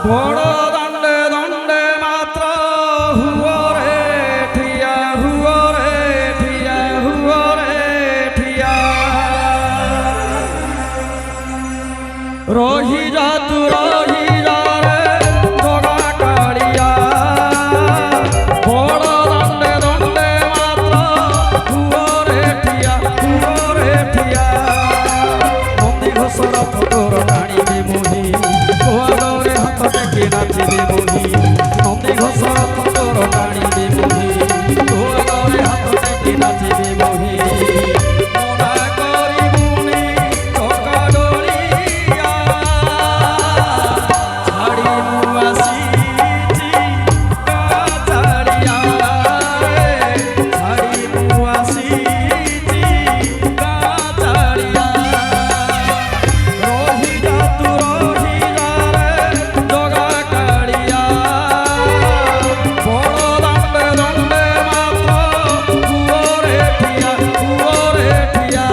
বড় দণ্ডে দণ্ডে মাত্র হুয়রে ঠিয়া হুয়রে ঠিয়া হুয়রে ঠিয়া রহি যা তু রহি যা রে জগা কাড়িয়া বড় দণ্ডে দণ্ডে মাত্র হুয়রে ঠিয়া নন্দী ঘোষর ফটোর টাণিবি মুহি কুয়ারে হাত টেকি নাচিবি মুহি নন্দী ঘোষর ফটোর টাণিবি মুহি কুয়ারে হাত টেকি নাচিবি মুহি মনা করিবুনি চকা ডরিয়া ছাড়ি মু আসিছি কাছাড়িয়া ছাড়ি মু আসিছি কাছাড়িয়া রহি যা তু রহি যা রে জগা কাড়িয়া বড় দণ্ডে দণ্ডে মাত্র হুয়রে ঠিয়া হুয়রে ঠিয়া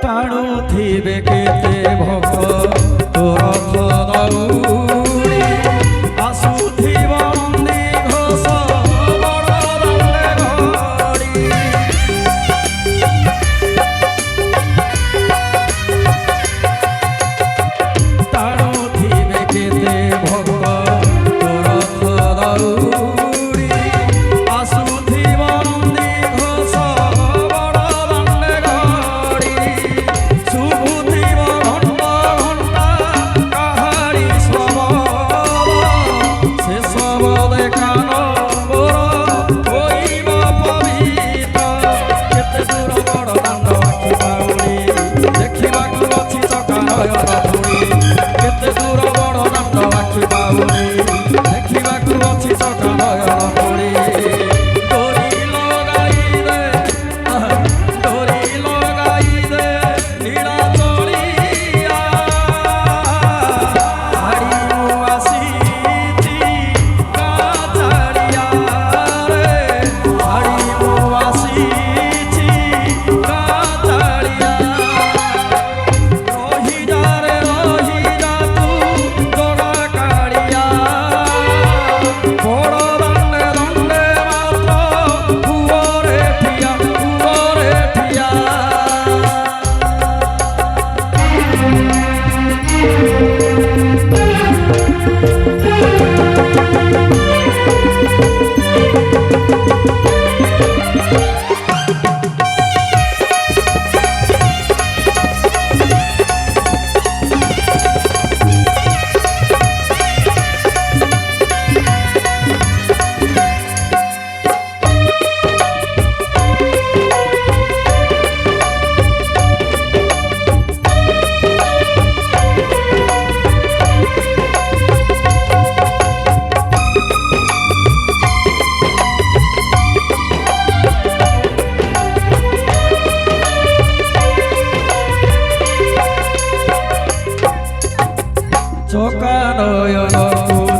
টাণুথিবে কেতে ভক্ত রথ দৌড়ি আসুথিব নন্দী ঘোষ বড় দণ্ডে ঘড়ি টাণুথিবে কেতে ভক্ত রথ দৌড়ি আসুথিব নন্দী ঘোষ বড় দণ্ডে ঘড়ি শুভুথিব ঘণ্টা ঘণ্টা কাহারি শবদ সে শবদে কান মোর হইব পবিত্র কেতে দূর বড় দাଣ୍ଡ আখি পাউনি দেখিବାକୁ ଅଛି ଚକା ନୟନ ଧୂଳି କେତେ ଦୂର ବଡ଼ ଦାଣ୍ଡ ଆଖି ପାଉନି ଦେଖିବାକୁ ଅଛି ଚକା ନୟନ ଧୂଳି ଡୋରି ଲଗାଇ ଦେ ନୀଳା ଚଳିଆ ଛାଡ଼ି ମୁଁ ଆସିଛି କାଛାଡ଼ିଆ ରେ ଛାଡ଼ି ମୁଁ ଆସିଛି କାଛାଡ଼ିଆ রহি যা রে রহি যা তু জগা কাড়িয়া বড় দণ্ডে দণ্ডে মাত্র হুয়রে ঠিয়া হুয়রে ঠিয়া চকা নয়ন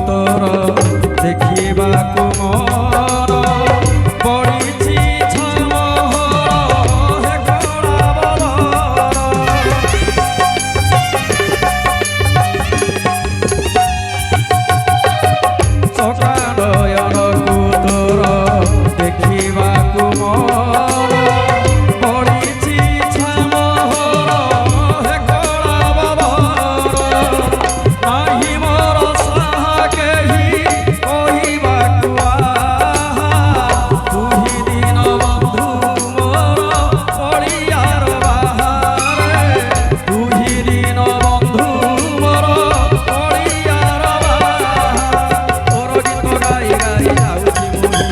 তোর দেখিବାକୁ মন পড়িছি ଛାମହର ହେ କଳା ବଦର চকা নয়নକୁ ତୋର ଦେଖିବାକୁ ମନ ପଡ଼ିଛି ଛାମହର ହେ କଳା ବଦର ନାହିଁ ମୋର ସାହା କେହି କହିବାକୁ ଆହା ତୁହି ଦିନ ବନ୍ଧୁ ମୋର ପଡ଼ିଆର ବାହାରେ ତୁହି ଦିନ ବନ୍ଧୁ ମୋର ପଡ଼ିଆର ବାହାରେ ତୋର ଗୀତ ଗାଇ ଗାଇ ଯାଉଛି ମୁହିଁ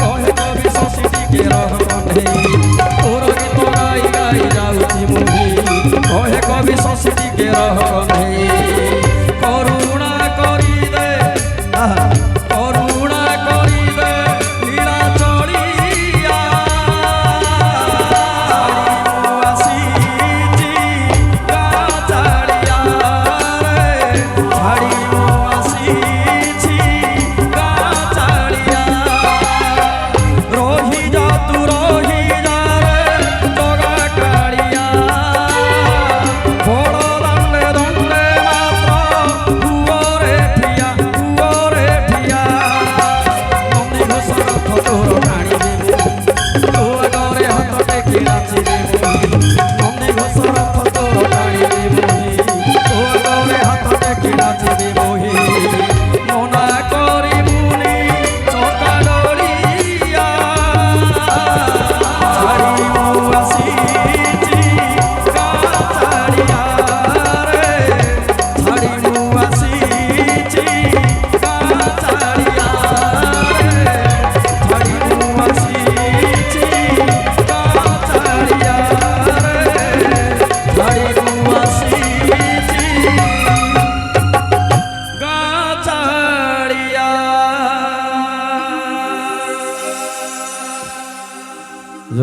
କହେ କବି ଶଶୀ ଟିକେ ରହ କଣ୍ଢେଇ ତୋର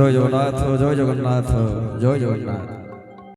জয় জগন্নাথ জয় জগন্নাথ জয় জগন্নাথ।